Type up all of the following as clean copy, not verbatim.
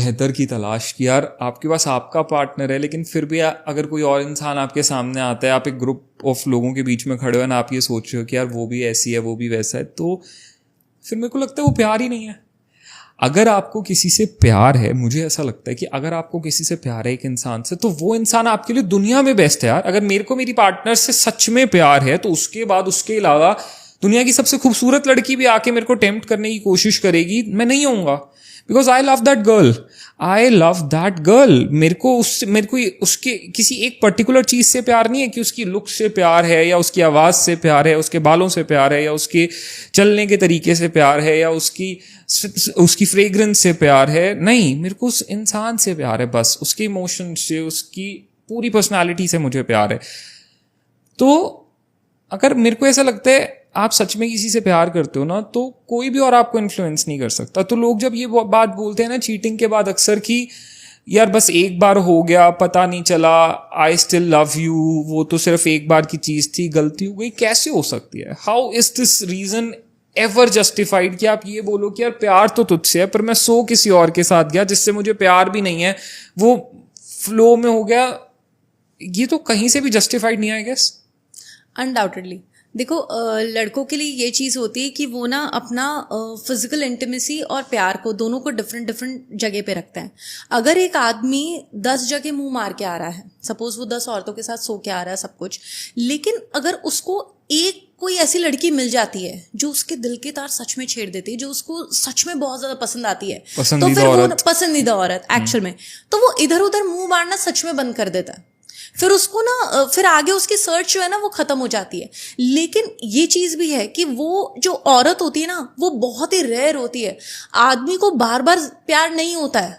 बेहतर की तलाश की, यार आपके पास आपका पार्टनर है लेकिन फिर भी अगर कोई और इंसान आपके सामने आता है, आप एक ग्रुप ऑफ लोगों के बीच में खड़े हो ना, आप ये सोच रहे हो कि यार वो भी ऐसी है वो भी वैसा है, तो फिर मेरे को लगता है वो प्यार ही नहीं है। अगर आपको किसी से प्यार है, मुझे ऐसा लगता है कि अगर आपको किसी से प्यार है एक इंसान से, तो वो इंसान आपके लिए दुनिया में बेस्ट है यार। अगर मेरे को मेरी पार्टनर से सच में प्यार है तो उसके बाद उसके अलावा दुनिया की सबसे खूबसूरत लड़की भी आके मेरे को टेम्प्ट करने की कोशिश करेगी, मैं नहीं होऊंगा, because I love that girl, I love that girl. मेरे को उसके किसी एक पर्टिकुलर चीज से प्यार नहीं है कि उसकी लुक से प्यार है या उसकी आवाज से प्यार है, उसके बालों से प्यार है या उसके चलने के तरीके से प्यार है या उसकी फ्रेग्रेंस से प्यार है। नहीं, मेरे को उस इंसान से प्यार है, बस उसके इमोशन से, उसकी पूरी पर्सनालिटी से मुझे प्यार है। तो अगर मेरे को ऐसा लगता है आप सच में किसी से प्यार करते हो ना, तो कोई भी और आपको इन्फ्लुएंस नहीं कर सकता। तो लोग जब ये बात बोलते हैं ना चीटिंग के बाद अक्सर कि यार बस एक बार हो गया, पता नहीं चला, आई स्टिल लव यू, वो तो सिर्फ एक बार की चीज थी, गलती हो गई, कैसे हो सकती है? How is this reason ever justified कि आप ये बोलो कि यार प्यार तो तुझसे है पर मैं किसी और के साथ गया जिससे मुझे प्यार भी नहीं है, वो फ्लो में हो गया। ये तो कहीं से भी जस्टिफाइड नहीं है आई गेस। अनडाउटेडली देखो, लड़कों के लिए ये चीज़ होती है कि वो ना अपना फिजिकल इंटीमेसी और प्यार को दोनों को डिफरेंट जगह पे रखते हैं। अगर एक आदमी 10 जगह मुंह मार के आ रहा है, सपोज वो 10 औरतों के साथ सो के आ रहा है सब कुछ, लेकिन अगर उसको एक कोई ऐसी लड़की मिल जाती है जो उसके दिल के तार सच में छेड़ देती है, जो उसको सच में बहुत ज्यादा पसंद आती है, तो फिर वो पसंदीदा औरत एक्चुअल में, तो वो इधर उधर मुंह मारना सच में बंद कर देता है। फिर उसको ना फिर आगे उसकी सर्च जो है ना वो खत्म हो जाती है। लेकिन ये चीज भी है कि वो जो औरत होती है ना वो बहुत ही रेयर होती है। आदमी को बार बार प्यार नहीं होता है,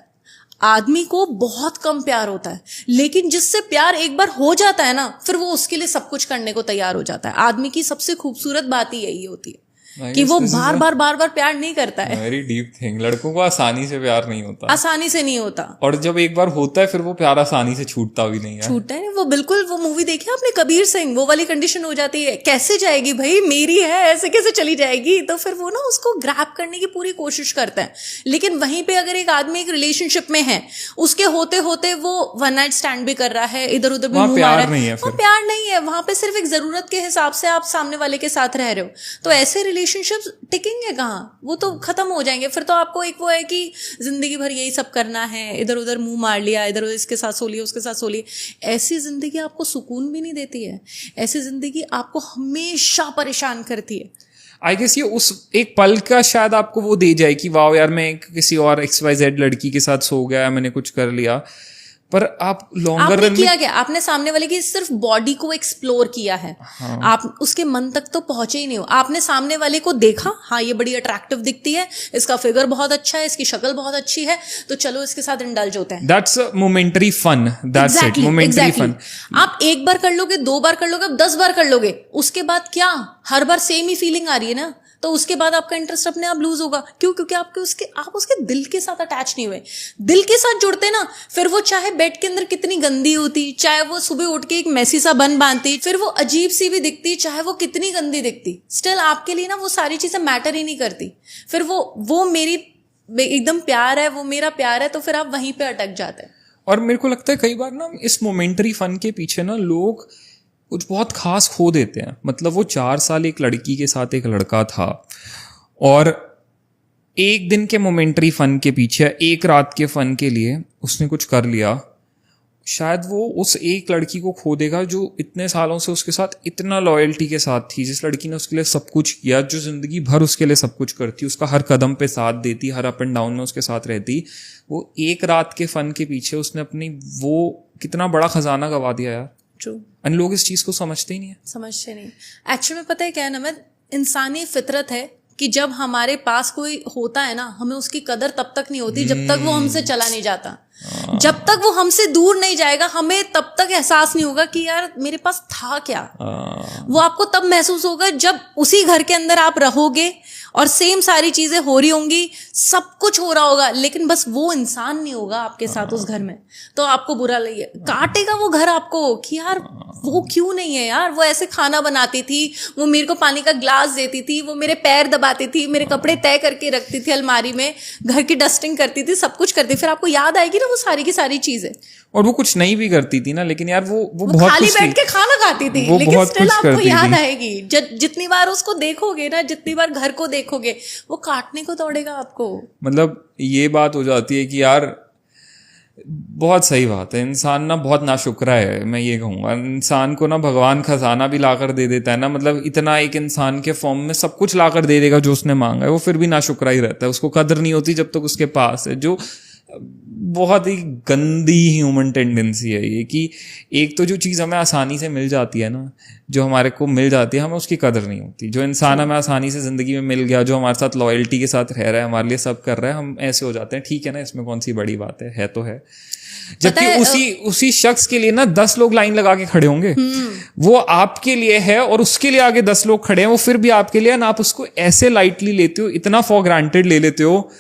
आदमी को बहुत कम प्यार होता है, लेकिन जिससे प्यार एक बार हो जाता है ना फिर वो उसके लिए सब कुछ करने को तैयार हो जाता है। आदमी की सबसे खूबसूरत बात ही यही होती है कि वो बार बार प्यार नहीं करता है। Very deep thing. लड़कों को आसानी से प्यार नहीं होता, आसानी से नहीं होता, और जब एक बार होता है फिर वो प्यार आसानी से छूटता भी नहीं है। छूटता है नहीं, वो बिल्कुल, वो मूवी देखी आपने कबीर सिंह, वो वाली कंडीशन हो जाती है, कैसे जाएगी भाई, मेरी है, ऐसे कैसे चली जाएगी। तो फिर वो ना उसको ग्रैब करने की पूरी कोशिश करता है। लेकिन वहीं पे अगर एक आदमी एक रिलेशनशिप में है, उसके होते होते वो वन नाइट स्टैंड भी कर रहा है, इधर उधर भी मुंह मार रहा है, वो प्यार नहीं है, वहां पे सिर्फ एक जरूरत के हिसाब से आप सामने वाले के साथ रह रहे हो। तो ऐसे रिलेशनशिप टिकेंगे कहाँ, वो तो खत्म हो जाएंगे। फिर तो आपको एक वो है कि जिंदगी भर यही सब करना है, इधर उधर मुंह मार लिया, इधर उधर इसके साथ सो लिया, उसके साथ सो लिया। ऐसी जिंदगी आपको सुकून भी नहीं देती है, ऐसी जिंदगी आपको हमेशा परेशान करती है। आई गेस ये उस एक पल का शायद आपको वो दे जाए कि वाह यार मैं किसी और XYZ लड़की के साथ सो गया, मैंने कुछ कर लिया, पर आप लॉन्गर रन किया क्या, आपने सामने वाले की सिर्फ बॉडी को एक्सप्लोर किया है। हाँ। आप उसके मन तक तो पहुंचे ही नहीं हो। आपने सामने वाले को देखा, हाँ ये बड़ी अट्रैक्टिव दिखती है, इसका फिगर बहुत अच्छा है, इसकी शक्ल बहुत अच्छी है, तो चलो इसके साथ इंडल्ज होते हैं। That's momentary fun, that's it, momentary fun. आप एक बार कर लोगे, 2 बार कर लोगे, अब 10 बार कर लोगे, उसके बाद क्या हर बार सेम ही फीलिंग आ रही है ना, तो उसके बाद आपका इंटरेस्ट अपने आप लूज होगा। क्यों? क्योंकि आप उसके दिल के साथ अटैच नहीं हुए। दिल के साथ जुड़ते ना, फिर वो चाहे बेड के अंदर कितनी गंदी होती, चाहे वो सुबह उठ के एक मैसी सा बन बांधती, फिर वो अजीब सी भी दिखती, चाहे वो कितनी गंदी दिखती, स्टिल आपके लिए ना वो सारी चीजें मैटर ही नहीं करती। फिर वो मेरी एकदम प्यार है, वो मेरा प्यार है, तो फिर आप वहीं पे अटक जाते हैं। और मेरे को लगता है कई बार ना इस मोमेंटरी फन के पीछे ना लोग कुछ बहुत खास खो देते हैं। मतलब वो 4 साल एक लड़की के साथ एक लड़का था, और एक दिन के मोमेंटरी फन के पीछे, एक रात के फन के लिए उसने कुछ कर लिया। शायद वो उस एक लड़की को खो देगा जो इतने सालों से उसके साथ इतना लॉयल्टी के साथ थी, जिस लड़की ने उसके लिए सब कुछ किया, जो जिंदगी भर उसके लिए सब कुछ करती, उसका हर कदम पे साथ देती, हर अप एंड डाउन में उसके साथ रहती। वो एक रात के फन के पीछे उसने अपनी वो कितना बड़ा खजाना गवा दिया यार। और लोग इस चीज को समझते ही नहीं है। समझते नहीं। एक्चुअली में पता है क्या है ना, इंसानी फितरत है कि जब हमारे पास कोई होता है ना, हमें उसकी कदर तब तक नहीं होती जब तक वो हमसे चला नहीं जाता। जब तक वो हमसे दूर नहीं जाएगा, हमें तब तक एहसास नहीं होगा कि यार मेरे पास था क्या। वो आपको तब महसूस होगा जब उसी घर के अंदर आप रहोगे और सेम सारी चीजें हो रही होंगी, सब कुछ हो रहा होगा, लेकिन बस वो इंसान नहीं होगा आपके साथ उस घर में, तो आपको बुरा लगे, काटेगा वो घर आपको कि यार वो क्यों नहीं है यार, वो ऐसे खाना बनाती थी, वो मेरे को पानी का ग्लास देती थी, वो मेरे पैर दबाती थी, मेरे कपड़े तय करके रखती थी अलमारी में, घर की डस्टिंग करती थी, सब कुछ करती, फिर आपको याद आएगी ना वो सारी की सारी चीजें। और वो कुछ नहीं भी करती थी ना, लेकिन यार वो बहुत खाली कुछ बैठ के खाना खाती थी, वो लेकिन बहुत स्टिल कुछ आपको करती याद थी। आएगी। जितनी बार उसको देखोगे ना, जितनी बार घर को देखोगे, वो काटने को दौड़ेगा आपको। मतलब ये बात हो जाती है कि यार बहुत सही बात है, इंसान ना बहुत नाशुक्रा है, मैं ये कहूँगा। इंसान को ना भगवान खजाना भी लाकर दे देता है ना, मतलब इतना एक इंसान के फॉर्म में सब कुछ लाकर दे देगा जो उसने मांगा है, वो फिर भी नाशुक्रा ही रहता है, उसको कदर नहीं होती जब तक उसके पास है। जो बहुत ही गंदी ह्यूमन टेंडेंसी है ये, कि एक तो जो चीज़ हमें आसानी से मिल जाती है ना, जो हमारे को मिल जाती है, हमें उसकी कदर नहीं होती। जो इंसान हमें आसानी से ज़िंदगी में मिल गया, जो हमारे साथ लॉयल्टी के साथ रह रहा है, हमारे लिए सब कर रहा है, हम ऐसे हो जाते हैं ठीक है ना, इसमें कौन सी बड़ी बात है तो है। जबकि उसी शख्स के लिए ना 10 लोग लाइन लगा के खड़े होंगे, वो आपके लिए है और उसके लिए आगे 10 लोग खड़े हैं, वो फिर भी आपके लिए, ना आप उसको ऐसे लाइटली लेते हो, इतना फॉर ग्रांटेड ले लेते हो।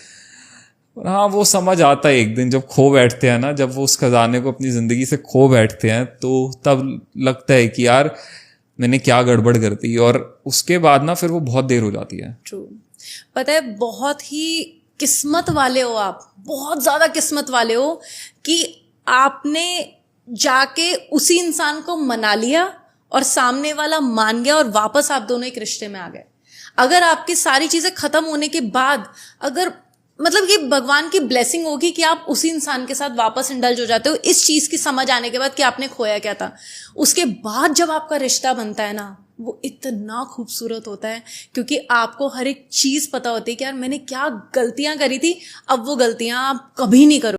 हाँ, वो समझ आता है एक दिन जब खो बैठते हैं ना, जब वो उस खजाने को अपनी जिंदगी से खो बैठते हैं, तो तब लगता है कि यार मैंने क्या गड़बड़ कर दी, और उसके बाद ना फिर वो बहुत देर हो जाती है। ट्रू। पता है, बहुत ही किस्मत वाले हो आप, बहुत ज्यादा किस्मत वाले हो कि आपने जाके उसी इंसान को मना लिया और सामने वाला मान गया और वापस आप दोनों एक रिश्ते में आ गए। अगर आपकी सारी चीजें खत्म होने के बाद, अगर मतलब ये भगवान की ब्लेसिंग होगी कि आप उसी इंसान के साथ वापस इंडल्ज हो जाते हो, इस चीज की समझ आने के बाद कि आपने खोया क्या था। उसके बाद जब आपका रिश्ता बनता है ना, वो इतना खूबसूरत होता है, क्योंकि आपको हर एक चीज पता होती है कि यार मैंने क्या गलतियां करी थी, अब वो गलतियां आप कभी नहीं करो।